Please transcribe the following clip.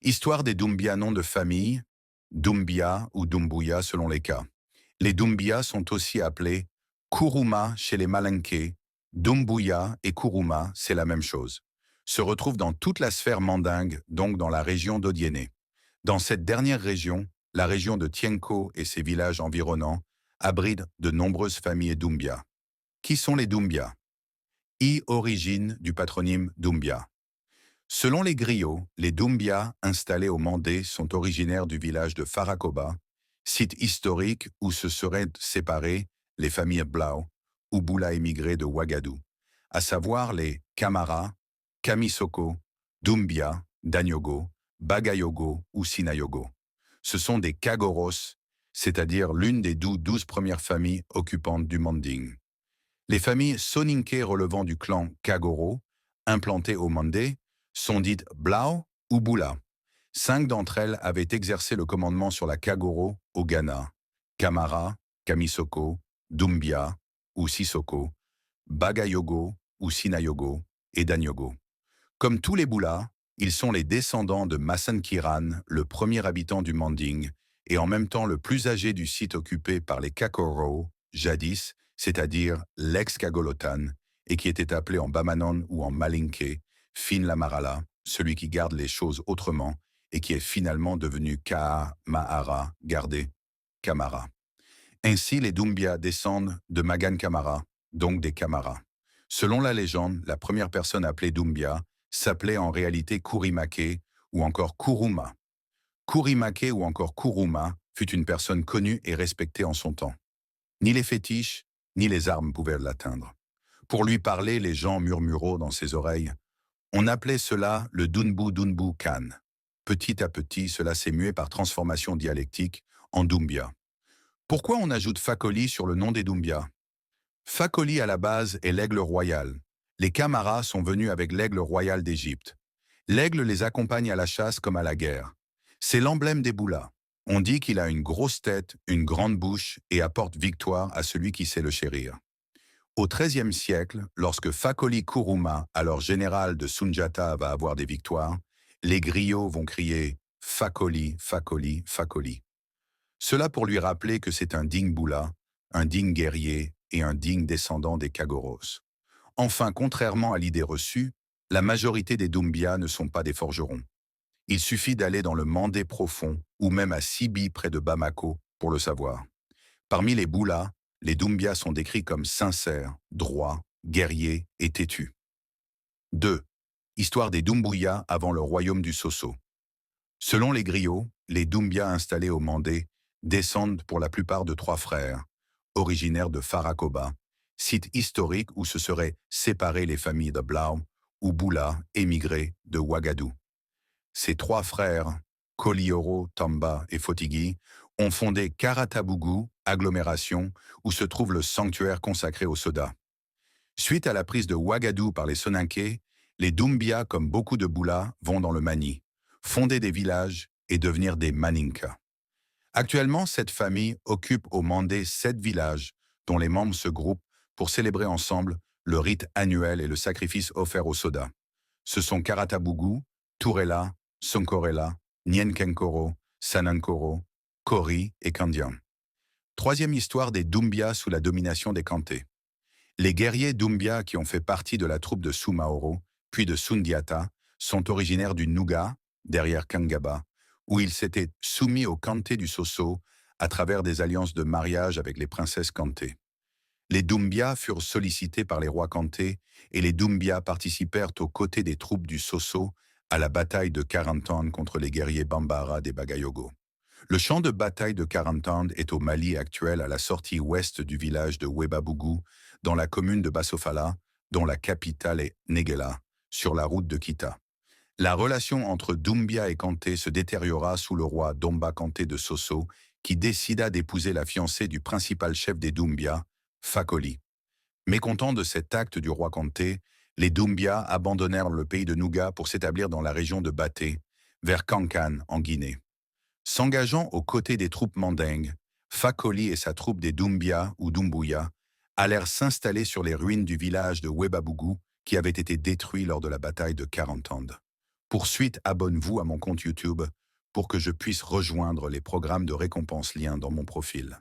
Histoire des Doumbia, nom de famille, Doumbia ou Doumbouya selon les cas. Les Doumbia sont aussi appelés Kuruma chez les Malinké, Doumbouya et Kuruma, c'est la même chose. Se retrouvent dans toute la sphère mandingue, donc dans la région d'Odiéné. Dans cette dernière région, la région de Tienko et ses villages environnants abritent de nombreuses familles Doumbia. Qui sont les Doumbia? Origine du patronyme Doumbia. Selon les griots, les Doumbia installés au Mandé sont originaires du village de Farakoba, site historique où se seraient séparées les familles Blau ou Boula émigrés de Ouagadou, à savoir les Kamara, Kamisoko, Doumbia, Danyogo, Bagayogo ou Sinayogo. Ce sont des Kagoros, c'est-à-dire l'une des 12 premières familles occupantes du Manding. Les familles Soninké relevant du clan Kagoro, implantées au Mandé, sont dites Blau ou Boula. 5 d'entre elles avaient exercé le commandement sur la Kagoro au Ghana: Kamara, Kamisoko, Doumbia ou Sissoko, Bagayogo ou Sinayogo et Danyogo. Comme tous les Boula, ils sont les descendants de Massankiran, le premier habitant du Manding, et en même temps le plus âgé du site occupé par les Kakoro, jadis, c'est-à-dire l'ex-Kagolotan, et qui était appelé en Bamanon ou en Malinké, Fin Lamarala, celui qui garde les choses autrement, et qui est finalement devenu Kaa Mahara, gardé, Kamara. Ainsi, les Doumbia descendent de Magan Kamara, donc des Kamaras. Selon la légende, la première personne appelée Doumbia s'appelait en réalité Kurimake ou encore Kuruma. Kurimake ou encore Kuruma fut une personne connue et respectée en son temps. Ni les fétiches, ni les armes pouvaient l'atteindre. Pour lui parler, les gens murmurèrent dans ses oreilles. On appelait cela le Dunbu Dunbu Kan. Petit à petit, cela s'est mué par transformation dialectique en Doumbia. Pourquoi on ajoute Fakoli sur le nom des Doumbia? Fakoli à la base est l'aigle royal. Les Kamaras sont venus avec l'aigle royal d'Égypte. L'aigle les accompagne à la chasse comme à la guerre. C'est l'emblème des Boulas. On dit qu'il a une grosse tête, une grande bouche et apporte victoire à celui qui sait le chérir. Au XIIIe siècle, lorsque Fakoli Kuruma, alors général de Sunjata, va avoir des victoires, les griots vont crier « Fakoli, Fakoli, Fakoli ». Cela pour lui rappeler que c'est un digne Boula, un digne guerrier et un digne descendant des Kagoros. Enfin, contrairement à l'idée reçue, la majorité des Doumbia ne sont pas des forgerons. Il suffit d'aller dans le Mandé profond ou même à Sibi près de Bamako pour le savoir. Parmi les Boulas, les Doumbia sont décrits comme sincères, droits, guerriers et têtus. 2. Histoire des Doumbouya avant le royaume du Soso. Selon les griots, les Doumbia installés au Mandé descendent pour la plupart de 3 frères, originaires de Farakoba, site historique où se seraient séparées les familles de Blau ou Boula émigrés de Ouagadou. Ces 3 frères, Kolioro, Tamba et Fotigui, ont fondé Karatabougou, agglomération, où se trouve le sanctuaire consacré au soda. Suite à la prise de Ouagadou par les Soninké, les Doumbia, comme beaucoup de Boulas, vont dans le Mani, fonder des villages et devenir des Maninka. Actuellement, cette famille occupe au Mandé 7 villages, dont les membres se groupent pour célébrer ensemble le rite annuel et le sacrifice offert au soda. Ce sont Karatabougou, Tourella, Sonkorela, Nienkenkoro, Sanankoro, Kori et Kandian. Troisième histoire des Doumbia sous la domination des Kanté. Les guerriers Doumbia qui ont fait partie de la troupe de Soumaoro, puis de Sundiata, sont originaires du Nouga, derrière Kangaba, où ils s'étaient soumis aux Kanté du Soso à travers des alliances de mariage avec les princesses Kanté. Les Doumbia furent sollicités par les rois Kanté et les Doumbia participèrent aux côtés des troupes du Soso à la bataille de Karantan contre les guerriers Bambara des Bagayogo. Le champ de bataille de Karantan est au Mali actuel à la sortie ouest du village de Webabougou, dans la commune de Bassofala, dont la capitale est Néguéla, sur la route de Kita. La relation entre Doumbia et Kanté se détériora sous le roi Domba Kanté de Soso, qui décida d'épouser la fiancée du principal chef des Doumbia, Fakoli. Mécontents de cet acte du roi Kanté, les Doumbia abandonnèrent le pays de Nouga pour s'établir dans la région de Baté, vers Kankan, en Guinée. S'engageant aux côtés des troupes mandingues, Fakoli et sa troupe des Doumbia ou Doumbouya allèrent s'installer sur les ruines du village de Webabougou qui avait été détruit lors de la bataille de Karantand. Pour suite, abonne-vous à mon compte YouTube pour que je puisse rejoindre les programmes de récompense lien dans mon profil.